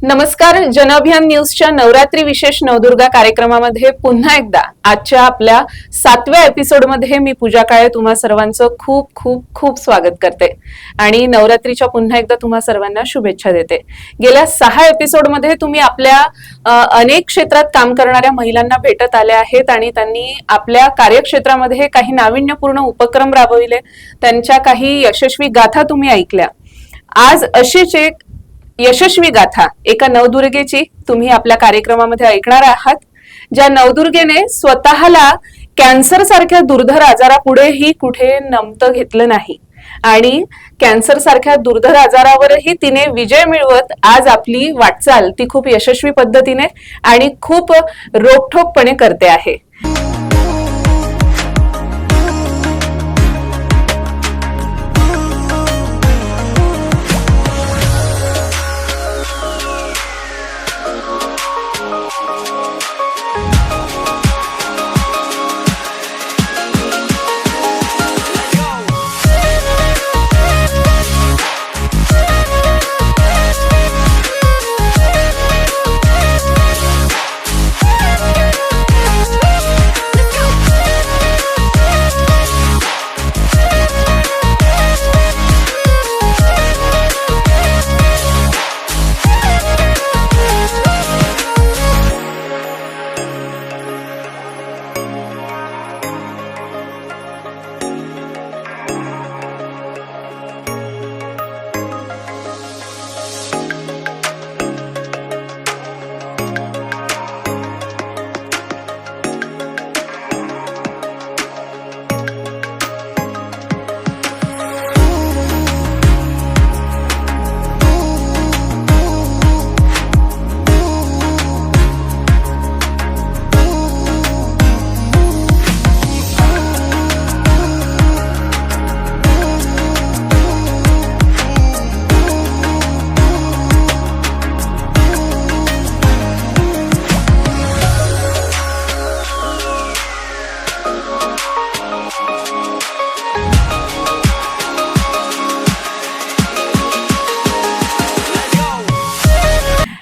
नमस्कार. जनअभियान न्यूजच्या नवरात्री विशेष नवदुर्गा कार्यक्रमामध्ये पुन्हा एकदा आजच्या आपल्या 7व्या एपिसोडमध्ये मी पूजा काळे तुम्हा सर्वांचं खूप खूप खूप स्वागत करते आणि नवरात्रीच्या पुन्हा एकदा तुम्हा सर्वांना शुभेच्छा देते. गेल्या 6 एपिसोडमध्ये तुम्ही आपल्या अनेक क्षेत्रात काम करणाऱ्या महिलांना भेटत आल्या आहेत आणि त्यांनी आपल्या कार्यक्षेत्रामध्ये काही नाविन्यपूर्ण उपक्रम राबविले, त्यांच्या काही यशस्वी गाथा तुम्ही ऐकल्या. आज अशीच एक यशस्वी गाथा एका नवदुर्गेची तुम्ही आपल्या कार्यक्रमामध्ये ऐकणार आहात, ज्या नवदुर्गेने स्वतःला कॅन्सर सारख्या दुर्धर आजारापुढेही कुठे नमतं घेतलं नाही आणि कॅन्सर सारख्या दुर्धर आजारावरही तिने विजय मिळवत आज आपली वाटचाल ती खूप यशस्वी पद्धतीने आणि खूप रोखठोकपणे करते आहे.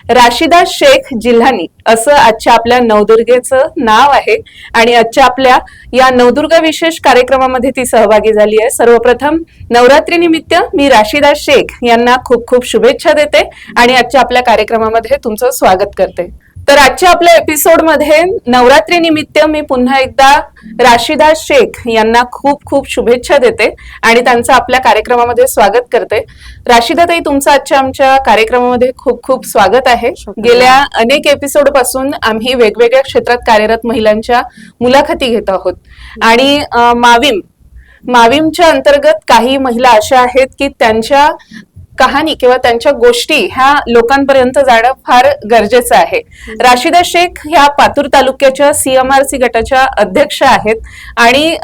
राशिदा शेख जिल्हानी असं आजच्या आपल्या नवदुर्गेचं नाव आहे आणि आजच्या आपल्या या नवदुर्गा विशेष कार्यक्रमामध्ये ती सहभागी झाली आहे. सर्वप्रथम नवरात्री निमित्त मी राशिदा शेख यांना खूप खूप शुभेच्छा देते आणि आजच्या आपल्या कार्यक्रमामध्ये तुमचं स्वागत करते. तर आजच्या आपल्या एपिसोडमध्ये नवरात्री निमित्त मी पुन्हा एकदा राशिदा शेख यांना खूप खूप शुभेच्छा देते आणि त्यांचं आपल्या कार्यक्रमामध्ये स्वागत करते. राशिदा ताई, तुमचं आजच्या आमच्या कार्यक्रमामध्ये खूप खूप स्वागत आहे. गेल्या अनेक एपिसोड पासून आम्ही वेगवेगळ्या क्षेत्रात कार्यरत महिलांच्या मुलाखती घेत आहोत आणि माविमच्या अंतर्गत काही महिला अशा आहेत की त्यांच्या कहाणी किंवा त्यांच्या गोष्टी ह्या लोकांपर्यंत जाणं फार गरजेचं आहे. राशिदा शेख ह्या पातूर तालुक्याच्या CMRC गटाच्या अध्यक्ष आहेत आणि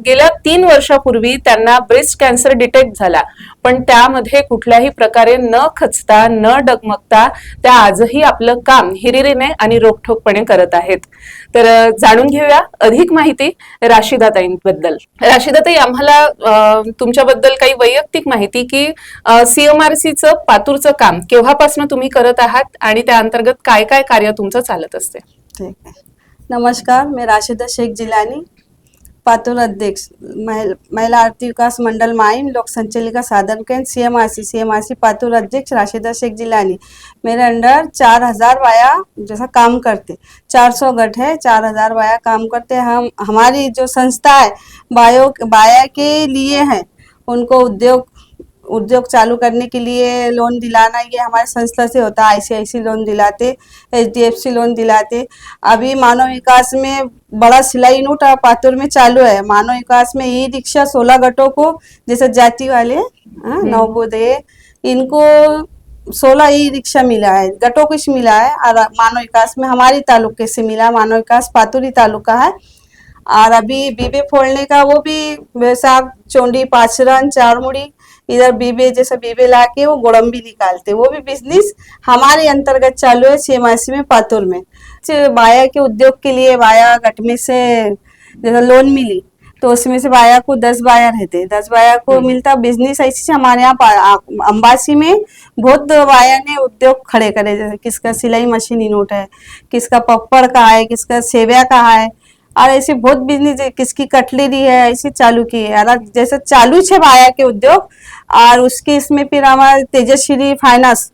गेल्या 3 वर्षापूर्वी त्यांना ब्रेस्ट कॅन्सर डिटेक्ट झाला, पण त्यामध्ये कुठल्याही प्रकारे न खचता न डगमगता त्या आजही आपलं काम हिरिरीने आणि रोखठोकपणे करत आहेत. तर जाणून घेऊया अधिक माहिती राशिदाताईंबद्दल. राशिदाताई, आम्हाला तुमच्याबद्दल काही वैयक्तिक माहिती की CMRCचं पातूरचं काम केव्हापासून तुम्ही करत आहात आणि त्या अंतर्गत काय काय कार्य तुमचं चालत असते. ठीक है. नमस्कार, मैं राशिदा शेख जिलानी, पातूर अध्यक्ष, महिला आर्थिक विकास मंडल माइम, लोक संचालिका साधन केंद्र CMRC पातूर अध्यक्ष राशिदा शेख जिलानी. मेरे अंडर 4000 वाया जैसा काम करते, 400 गट है, 4000 वाया काम करते. हम हमारी जो संस्था है बाया के लिए है, उनको उद्योग चालू करने के लिए लोन दिलाना ये हमारे संस्था से होता है. ICICI लोन दिलाते, HDFC लोन दिलाते. अभी मानव विकास में बड़ा सिलाई नोट पातूर में चालू है. मानव विकास में ई रिक्शा 16 गटों को, जैसे जाति वाले नवोदय, इनको 16 ई रिक्शा मिला है, गटों को मिला है. और मानव विकास में हमारी तालुके से मिला, मानव विकास पातूरी तालुका है. और अभी बीबे फोड़ने का वो भी वैसाख, चोंडी, पाचरन, चारमुड़ी, इधर बीबे जैसा बीबे लाके वो गोड़म्बी निकालते, वो भी बिजनेस हमारे अंतर्गत चालू है CMRC में पातूर में. बाया के उद्योग के लिए बाया गट में से जैसा लोन मिली तो उसमें से बाया को 10 बाया रहते, 10 बाया को मिलता बिजनेस। ऐसे से हमारे यहाँ अम्बासी में बहुत बाया ने उद्योग खड़े करे, जैसे किसका सिलाई मशीन यूनिट है, किसका पपड़ का है, किसका सेविया का है, और ऐसे बहुत बिजनेस, किसकी कटलेरी है, ऐसे चालू की है। और जैसे चालू छे बाया के उद्योग। और उसके इसमें फिर हमारा तेजश्री फाइनेंस,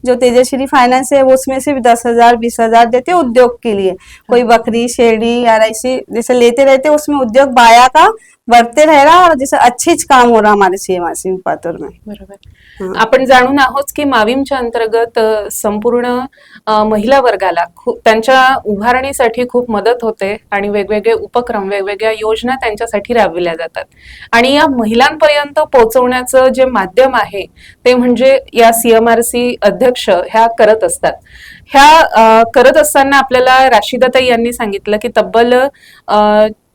जो तेजश्री फाइनेंस है वो उसमें से भी 10,000 20,000 देते हैं उद्योग के लिए। कोई बकरी शेरडी या ऐसी जैसे लेते रहते, उसमें उद्योग बाया का बढ़ते रह रहा, और जैसे अच्छेच काम हो रहा हमारे सीएमआरसी पातूर में। बरोबर. आपण जाणून आहोत की माविमच्या अंतर्गत संपूर्ण महिला वर्गाला त्यांच्या उभारणीसाठी खूप मदत होते आणि वेगवेगळे उपक्रम, वेगवेगळ्या योजना त्यांच्यासाठी राबविल्या जातात. आणि या महिलांपर्यंत पोहोचवण्याचं जे माध्यम आहे ते म्हणजे या सीएमआरसी अध्यक्ष ह्या करत असतात. ह्या करत असताना आपल्याला राशिदाताई यांनी सांगितलं की तब्बल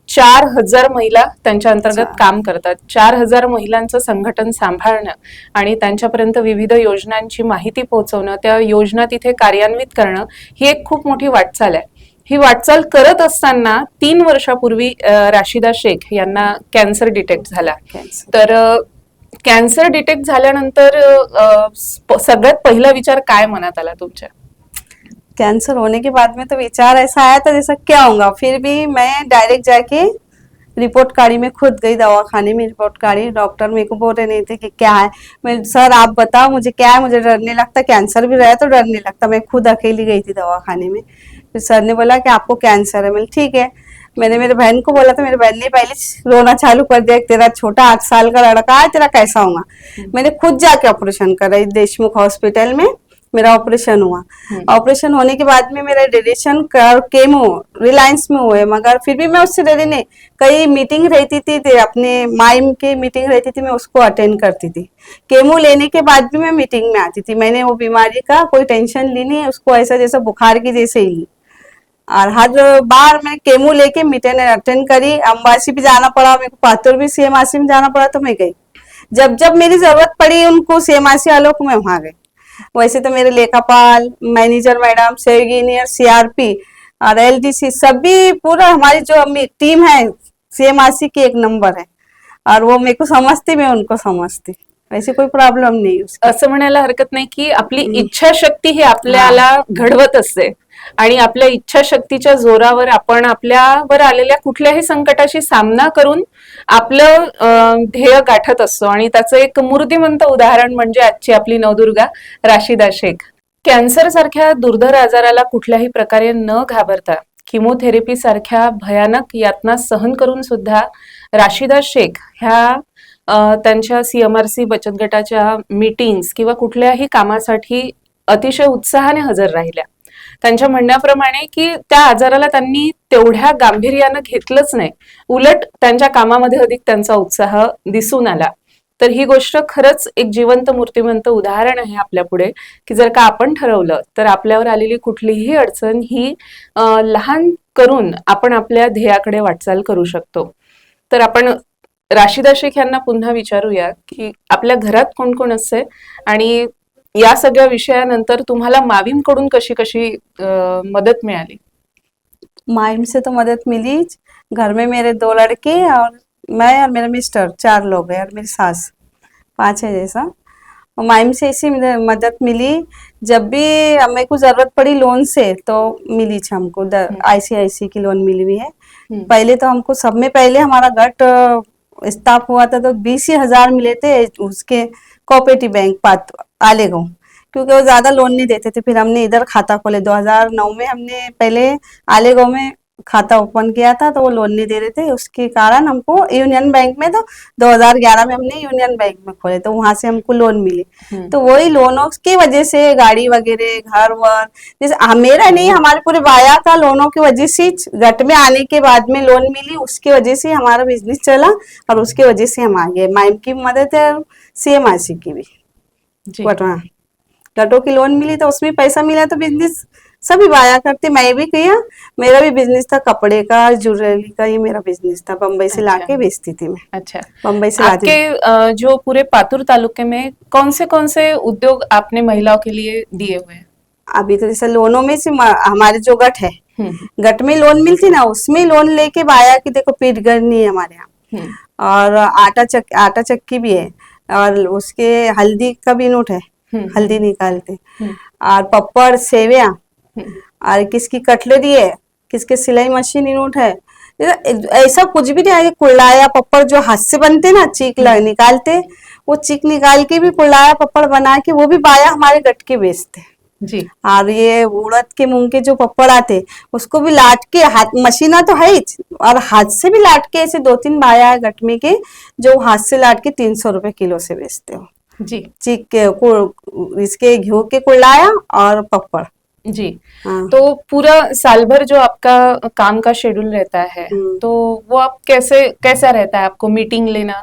4,000 महिला त्यांच्या अंतर्गत काम करतात. 4,000 महिलांचं संघटन सांभाळणं आणि त्यांच्यापर्यंत विविध योजनांची माहिती पोहोचवणं, त्या योजना तिथे कार्यान्वित करणं ही एक खूप मोठी वाटचाल आहे. ही वाटचाल करत असताना 3 वर्षापूर्वी राशिदा शेख यांना कॅन्सर डिटेक्ट झाला. तर कॅन्सर डिटेक्ट झाल्यानंतर सगळ्यात पहिला विचार काय मनात आला तुमच्या? कैंसर होने के बाद में तो विचार ऐसा आया था जैसा क्या होगा, फिर भी मैं डायरेक्ट जाके रिपोर्ट काढ़ी, में खुद गई दवाखाने में, रिपोर्ट काढ़ी। डॉक्टर मेरे को बोल रहे नहीं थे कि क्या है। मैं सर आप बताओ मुझे क्या है, मुझे डरने लगता, कैंसर भी रहा तो डरने लगता। मैं खुद अकेली गई थी दवाखाने में। फिर सर ने बोला कि आपको कैंसर है। मैं ठीक है। मैंने मेरे बहन को बोला था, मेरी बहन ने पहले रोना चालू कर दिया, तेरा छोटा 8 साल का लड़का है, तेरा कैसा होगा। मैंने खुद जाके ऑपरेशन करा देशमुख हॉस्पिटल में, मेरा ऑपरेशन हुआ। ऑपरेशन होने के बाद में मेरा रेडिएशन केमो रिलायंस में हुए, मगर फिर भी मैं उससे डरी नहीं। कई मीटिंग रहती थी अपने माइम की मीटिंग रहती थी, मैं उसको अटेंड करती थी। केमो लेने के बाद भी मैं मीटिंग में आती थी। मैंने वो बीमारी का कोई टेंशन ली नहीं, उसको ऐसा जैसा बुखार की जैसे ही ली। और हर बार मैं केमो लेके मीटिंग अटेंड करी। अम्बासी भी जाना पड़ा मेरे को, पातुर भी सीएमआरसी में जाना पड़ा, तो मैं गई। जब जब मेरी जरूरत पड़ी उनको सीएमआरसी वालों को, मैं वहां गई। वैसे तो मेरे लेखापाल, मैनेजर मैडम, इंजीनियर, सीआरपी और एलडीसी सभी पूरा हमारी जो टीम है सीएमआरसी की एक नंबर है। और वो मेरे को समझती, मैं उनको समझती, ऐसी कोई प्रॉब्लेम नाही. असं म्हणायला हरकत नाही की आपली इच्छाशक्ती ही आपल्याला घडवत असते आणि आपल्या इच्छाशक्तीच्या जोरावर आपण आपल्यावर आलेल्या कुठल्याही संकटाशी सामना करून आपलं ध्येय गाठत असतो. आणि त्याचं एक मूर्तिमंत उदाहरण म्हणजे आजची आपली नवदुर्गा राशिदा शेख. कॅन्सर सारख्या दुर्धर आजाराला कुठल्याही प्रकारे न घाबरता किमोथेरपी सारख्या भयानक यातना सहन करून सुद्धा राशिदा शेख ह्या त्यांच्या सीएमआरसी बचत गटाच्या मीटिंग्स किंवा कुठल्याही कामासाठी अतिशय उत्साहाने हजर राहिल्या. त्यांच्या म्हणण्याप्रमाणे की त्या आजाराला त्यांनी तेवढ्या गांभीर्यानं घेतलंच नाही, उलट त्यांच्या कामामध्ये अधिक त्यांचा उत्साह दिसून आला. तर ही गोष्ट खरंच एक जिवंत मूर्तिमंत उदाहरण आहे आपल्या पुढे की जर का आपण ठरवलं तर आपल्यावर आलेली कुठलीही अडचण ही लहान करून आपण आपल्या ध्येयाकडे वाटचाल करू शकतो. तर आपण राशिदा शेख यांना पुन्हा विचारूया की आपल्या घरात कोण कोण असते आणि या सगळ्या विषयानंतर तुम्हाला माविम कडून कशी कशी मदत मिळाली? माइम से तो मदद मिली। घर में मेरे 2 लड़के और मैं और मेरा मिस्टर 4 लोग हैं, और मेरी सास 5 है जैसा। माइम से इसी मदद मिली। जब भी हमें को जरूरत पड़ी लोन से तो मिली हमको। आईसीआईसी की लोन मिली हुई है। पहले तो हमको सब में पहले हमारा गट स्टाफ हुआ था तो 20,000 मिले थे उसके कोऑपरेटिव बैंक आलेगांव, क्योंकि वो ज्यादा लोन नहीं देते थे। फिर हमने इधर खाता खोले 2009 में। हमने पहले आलेगांव में खाता ओपन किया था तो वो लोन नहीं दे रहे थे, उसके कारण हमको यूनियन बैंक में, तो 2011 में हमने यूनियन बैंक में खोले तो वहां से हमको लोन मिली। तो वही लोनों की वजह से गाड़ी वगैरह, घर वर, जैसे मेरा नहीं, हमारे पूरे बाया का लोनों की वजह से गट में आने के बाद में लोन मिली, उसकी वजह से हमारा बिजनेस चला और उसकी वजह से हम आगे। माइम की मदद है, सीएमआरसी की भी गटों की लोन मिली तो उसमें पैसा मिला तो बिजनेस सभी बाया करते, मैं भी किया। मेरा भी बिजनेस था कपड़े का, ज्वेलरी का, ये मेरा बिजनेस था। बम्बई से लाके बेचती थी मैं। अच्छा, बम्बई से आपके जो पूरे पातुर तालुके में कौन से उद्योग आपने महिलाओं के लिए दिए हुए हैं? अभी तो जैसे लोनों में से हमारे जो गट है गट में लोन मिलती ना, उसमें लोन लेके बाया कि देखो पेट गरनी है हमारे यहाँ, और आटा चक्की भी है, और उसके हल्दी का भी नोट है, हल्दी निकालते, और पपड़ सेविया, और किसकी कटलरी है, किसके सिलाई मशीन नोट है। ऐसा कुछ भी नहीं है। कुल्लाया पपड़ जो हाथ से बनते ना, चीक निकालते, वो चीक निकाल के भी कुल्लाया पपड़ बना के वो भी बाया हमारे गट के बेचते जी। और ये उड़द के मूंग के जो पपड़ आते उसको भी लाट के, हाथ मशीना तो है ही, और हाथ से भी लाट के, ऐसे 2-3 बाया है गट में के जो हाथ से लाट के 300 रुपए किलो से बेचते हो जी। चीक के, इसके घी के कुल्लाया और पपड़। जी। हाँ। तो पूरा साल भर जो आपका काम का शेड्यूल रहता है, तो वो आप कैसा रहता है? आपको मीटिंग लेना,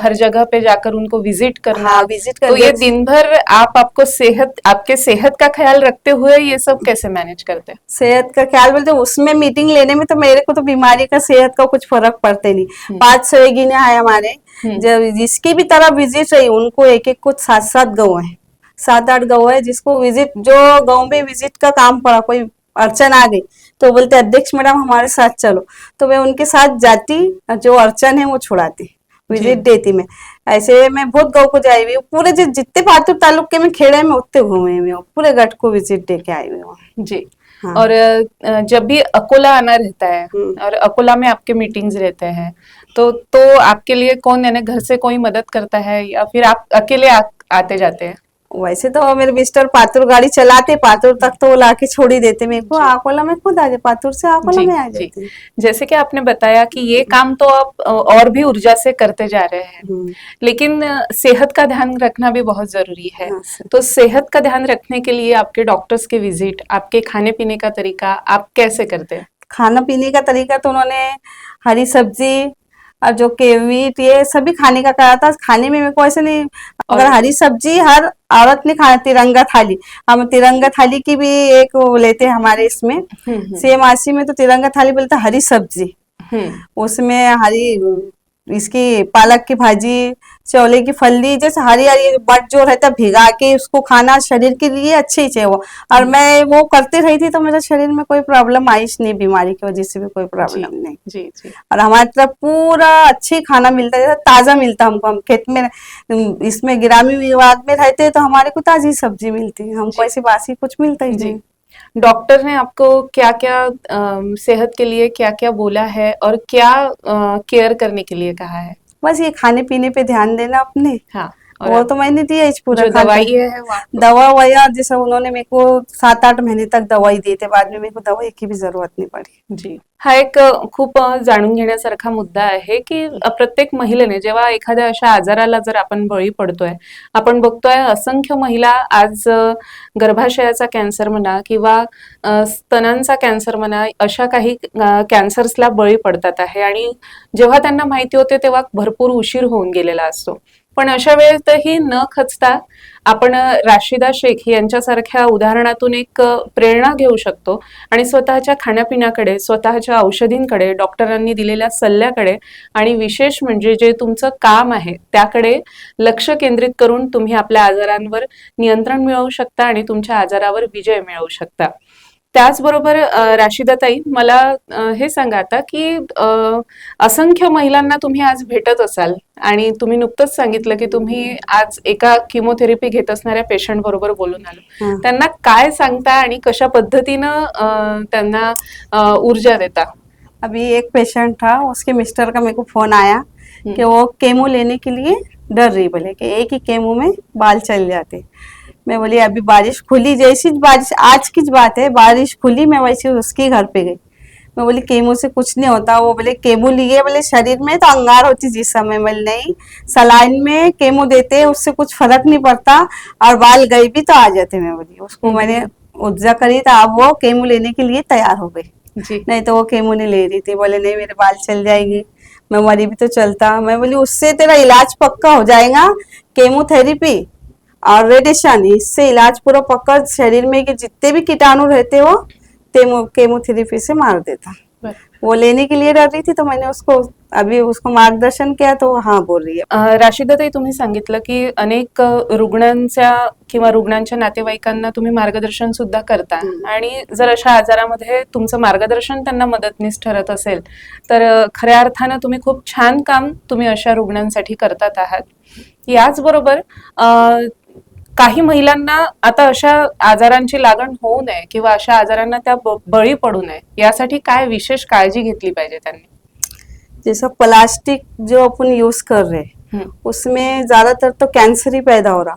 हर जगह पे जाकर उनको विजिट करना, हाँ, विजिट तो करके ये दिन भर आपके सेहत का ख्याल रखते हुए ये सब कैसे मैनेज करते हैं? सेहत का ख्याल बोलते उसमें मीटिंग लेने में तो मेरे को तो बीमारी का सेहत का कुछ फर्क पड़ते नहीं। 5 सवेगिने है हमारे, जब जिसकी भी तरह विजिट रही उनको एक एक कुछ 7-7 गौ है, 7-8 गौ है, जिसको विजिट, जो गांव में विजिट का काम पड़ा, कोई अड़चन आ गई तो बोलते अध्यक्ष मैडम हमारे साथ चलो, तो मैं उनके साथ जाती, जो अड़चन है वो छुड़ाती, विजिट देती मैं। ऐसे मैं बहुत गाँव को जाई हुई हूँ, पूरे जितने पातुर तालुके में खेड़े में उतने घूमे हुई हूँ, पूरे गट को विजिट दे के आई हुई हूँ। जी। हाँ। और जब भी अकोला आना रहता है और अकोला में आपके मीटिंग्स रहते हैं, तो आपके लिए कौन, यानी घर से कोई मदद करता है या फिर आप अकेले आते जाते हैं? वैसे तो मेरे मिस्टर पातुर गाड़ी चलाते, पातुर तक तो वो लाके छोड़ ही देते मेरे को, आकोला में खुद आ जाए, पातुर से आकोला में आ जाती। जैसे कि आपने बताया कि ये काम तो आप और भी ऊर्जा से करते जा रहे हैं, लेकिन सेहत का ध्यान रखना भी बहुत जरूरी है। तो सेहत का ध्यान रखने के लिए आपके डॉक्टर्स के विजिट, आपके खाने पीने का तरीका आप कैसे करते हैं? खाना पीने का तरीका तो उन्होंने हरी सब्जी और जो के मीट ये सभी खाने का कहा था। खाने में मेरे को ऐसे नहीं, अगर हरी सब्जी हर औरत ने खाना, तिरंगा थाली, हम तिरंगा थाली की भी एक वो लेते हैं हमारे इसमें, CMRC में तो तिरंगा थाली बोलते हरी सब्जी, उसमें हरी इसकी पालक की भाजी, चौले की फली, जैसे हरी हरी बट जो रहता है भिगा के उसको खाना शरीर के लिए अच्छी है वो। और मैं वो करते रही थी तो मेरे शरीर में कोई प्रॉब्लम आई नहीं, बीमारी की वजह से भी कोई प्रॉब्लम नहीं। जी जी। और हमारी तरफ पूरा अच्छी खाना मिलता है, ताजा मिलता हमको, हम खेत में इसमें ग्रामीण विभाग में रहते तो हमारे को ताजी सब्जी मिलती है, हमको ऐसी बासी कुछ मिलता ही नहीं। डॉक्टर ने आपको क्या क्या सेहत के लिए क्या क्या बोला है और क्या केयर करने के लिए कहा है? बस ये खाने पीने पे ध्यान देना अपने। हाँ, वो तो मैंने दिया इस पूरा, जो दवाई है दवा वया, जैसे उन्होंने मेरे को 7-8 महीने तक दवाई दी थी, बाद में मेरे को दवाई की भी जरूरत नहीं पड़ी। जी। हा एक खूप जाणून घेण्यासारखा मुद्दा आहे की प्रत्येक महिलेने जेव्हा एखाद्या अशा आजाराला जर आपण बळी पडतोय, आपण बघतोय असंख्य महिला आज गर्भाशयाचा कॅन्सर म्हणा किंवा स्तनांचा कॅन्सर म्हणा, अशा काही कॅन्सर्सला बळी पडतात आहे, आणि जेव्हा त्यांना माहिती होते तेव्हा भरपूर उशीर होऊन गेलेला असतो। पण अशा वेळेतही न खचता आपण राशिदा शेख यांच्यासारख्या उदाहरणातून एक प्रेरणा घेऊ शकतो आणि स्वतःच्या खाण्यापिण्याकडे, स्वतःच्या औषधींकडे, डॉक्टरांनी दिलेल्या सल्ल्याकडे आणि विशेष म्हणजे जे तुमचं काम आहे त्याकडे लक्ष केंद्रित करून तुम्ही आपल्या आजारांवर नियंत्रण मिळवू शकता आणि तुमच्या आजारावर विजय मिळवू शकता। त्याचबरोबर राशिदाताई, मला हे सांगा आता की असंख्य महिलांना तुम्ही आज भेटत असाल आणि तुम्ही नुकतंच सांगितलं की तुम्ही आज एका किमोथेरपी घेत असणाऱ्या पेशंट बरोबर बोलून आलो, त्यांना काय सांगता आणि कशा पद्धतीनं त्यांना ऊर्जा देता? अभी एक पेशेंट था, उसके मिस्टर का मेरे को फोन आया कि वो केमो लेने के लिए डर रही, बोले कि एक ही केमो में बाल चल जाते। मैं बोली अभी बारिश खुली, जैसी बारिश, आज की बात है, बारिश खुली मैं वैसे उसके घर पे गई। मैं बोली केमो से कुछ नहीं होता। वो बोले केमो लिए, बोले शरीर में तो अंगार होती जिस समय, बोले नहीं, सलाइन में केमो देते उससे कुछ फर्क नहीं पड़ता और बाल गए भी तो आ जाते। मैं बोली उसको मैंने ऊर्जा करी तो अब वो केमो लेने के लिए तैयार हो गई। नहीं तो वो केमो नहीं ले रही थी, बोले नहीं मेरे बाल चल जाएंगे, मैं मरी भी तो चलता। मैं बोली उससे तेरा इलाज पक्का हो जाएगा, केमोथेरेपी और रेडिएशन, इससे इलाज पूरा पक्का, शरीर में के जितने भी कीटाणु रहते हो केमोथेरेपी से मार देता। वो लेने के लिए डर रही थी, तो मैंने उसको अभी उसको मार्गदर्शन किया तो हाँ बोल रही है। राशिदाताई, तुम्ही सांगितलं की अनेक रुग्णांच्या किंवा रुग्णांच्या नातेवाईकांना तुम्ही मार्गदर्शन सुद्धा करता आणि जर अशा आजारामध्ये तुमचं मार्गदर्शन त्यांना मदतनीस ठरत असेल तर खऱ्या अर्थानं तुम्ही खूप छान काम तुम्ही अशा रुग्णांसाठी करतात आहात. याचबरोबर काही महिलांना आता अशा आजारांची लागण होऊ नये किंवा अशा आजारांना त्या बळी पडू नये यासाठी काय विशेष काळजी घेतली पाहिजे त्यांनी? जैसा प्लास्टिक जो अपन यूज कर रहे हैं उसमें ज्यादातर तो कैंसर ही पैदा हो रहा।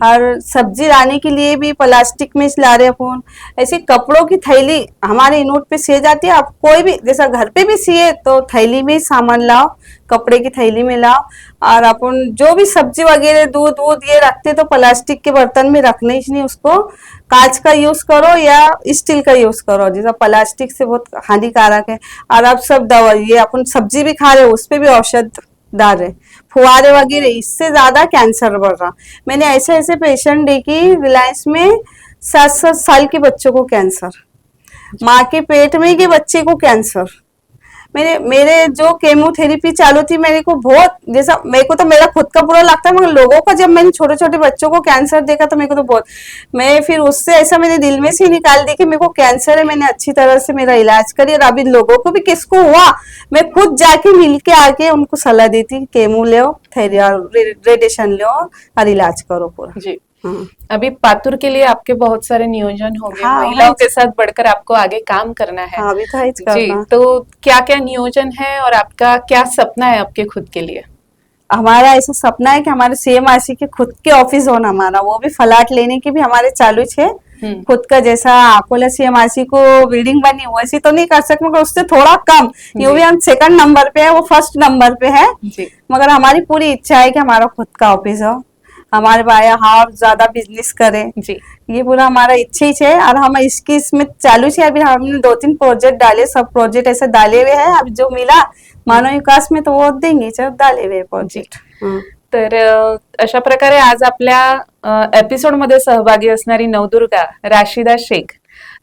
और सब्जी लाने के लिए भी प्लास्टिक में ला रहे अपन। ऐसे कपड़ों की थैली हमारे इनोट पे सिए जाती है, आप कोई भी जैसा घर पे भी सिए तो थैली में ही सामान लाओ, कपड़े की थैली में लाओ। और अपन जो भी सब्जी वगैरह दूध वूध ये रखते तो प्लास्टिक के बर्तन में रखने ही नहीं, उसको कांच का यूज करो या स्टील का यूज करो, जैसा प्लास्टिक से बहुत हानिकारक है। और अब सब दवा ये अपन सब्जी भी खा रहे हो उस पे भी औषध डाल रहे, फुहारे वगैरह, इससे ज्यादा कैंसर बढ़ रहा। मैंने ऐसे ऐसे पेशेंट देखी रिलायंस में 7-7 साल के बच्चों को कैंसर, माँ के पेट में के बच्चे को कैंसर। मेरे जो केमोथेरेपी चालू थी मेरे को बहुत जैसा मेरे को तो मेरा खुद का बुरा लगता है, मगर लोगों का जब मैंने छोटे छोटे बच्चों को कैंसर देखा तो मेरे को तो बहुत, मैं फिर उससे ऐसा मेरे दिल में से ही निकाल दी कि मेरे को कैंसर है, मैंने अच्छी तरह से मेरा इलाज करी। और अभी लोगों को भी किसको हुआ मैं खुद जाके मिल के आके उनको सलाह देती, केमो लो, रेडिएशन लो और इलाज करो पूरा। जी अभी पातुर के लिए आपके बहुत सारे नियोजन होंगे, हाँ, महिलाओं के साथ बढ़कर आपको आगे काम करना है। हाँ, अभी तो है जी, तो क्या क्या नियोजन है और आपका क्या सपना है आपके खुद के लिए? हमारा ऐसा सपना है कि हमारे सीएमआरसी के खुद के ऑफिस हो ना, हमारा वो भी फ्लैट लेने की भी हमारे चालू है। खुद का जैसा अकोला सीएमआरसी को बिल्डिंग बनी वैसी तो नहीं कर सकते, मगर उससे थोड़ा कम। यूं भी हम 2nd नंबर पे है, वो 1st नंबर पे है, मगर हमारी पूरी इच्छा है कि हमारा खुद का ऑफिस हो, हमारे भाई और ज्यादा बिजनेस करें जी, ये पूरा हमारा इच्छा ही है। और हम इसमें चालू है, अभी हमने 2-3 प्रोजेक्ट डाले, सब प्रोजेक्ट ऐसे डाले हुए हैं। अब जो मिला मानव विकास में तो वो देंगे, जब डाले हुए प्रोजेक्ट। तर अशा प्रकारे आज आपल्या एपिसोड मध्ये सहभागी असणारी नवदुर्गा राशिदा शेख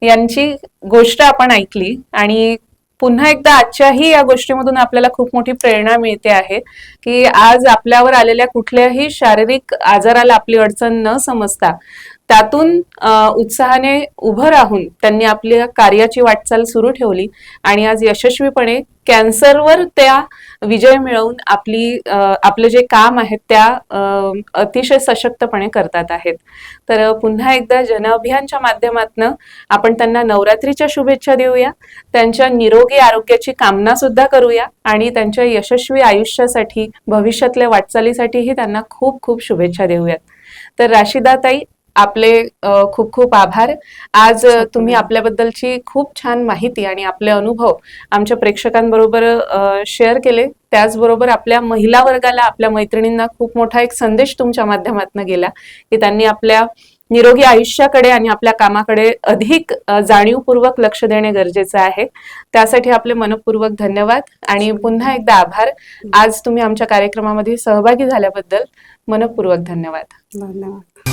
यांची गोष्ट आपण ऐकली आणि पुन्हा एकदा आजच्याही या गोष्टीमधून आपल्याला खूप मोठी प्रेरणा मिळते आहे की आज आपल्यावर आलेल्या कुठल्याही शारीरिक आजाराला आपली अडचण न समजता त्यातून उत्साहाने उभं राहून त्यांनी आपल्या कार्याची वाटचाल सुरू ठेवली आणि आज यशस्वीपणे कॅन्सरवर त्या विजय मिळवून आपले जे काम आहेत त्या अतिशय सशक्तपणे करतात आहेत. तर पुन्हा एकदा जनअभियानच्या माध्यमातून आपण त्यांना नवरात्रीच्या शुभेच्छा देऊया, त्यांच्या निरोगी आरोग्याची कामना सुद्धा करूया आणि त्यांच्या यशस्वी आयुष्यासाठी भविष्यातल्या वाटचालीसाठीही त्यांना खूप खूप शुभेच्छा देऊयात. तर राशिदाताई आपले खूप खूप आभार. आज तुम्ही आपल्याबद्दलची खूप छान माहिती आणि आपले अनुभव आमच्या प्रेक्षकांबरोबर शेअर केले. त्याचबरोबर आपल्या महिला वर्गाला, आपल्या मैत्रिणींना खूप मोठा एक संदेश तुमच्या माध्यमातून गेला की त्यांनी आपल्या निरोगी आयुष्याकडे आणि आपल्या कामाकडे अधिक जाणीवपूर्वक लक्ष देणे गरजेचे आहे. त्यासाठी आपले मनपूर्वक धन्यवाद आणि पुन्हा एकदा आभार. आज तुम्ही आमच्या कार्यक्रमामध्ये सहभागी झाल्याबद्दल मनपूर्वक धन्यवाद. धन्यवाद.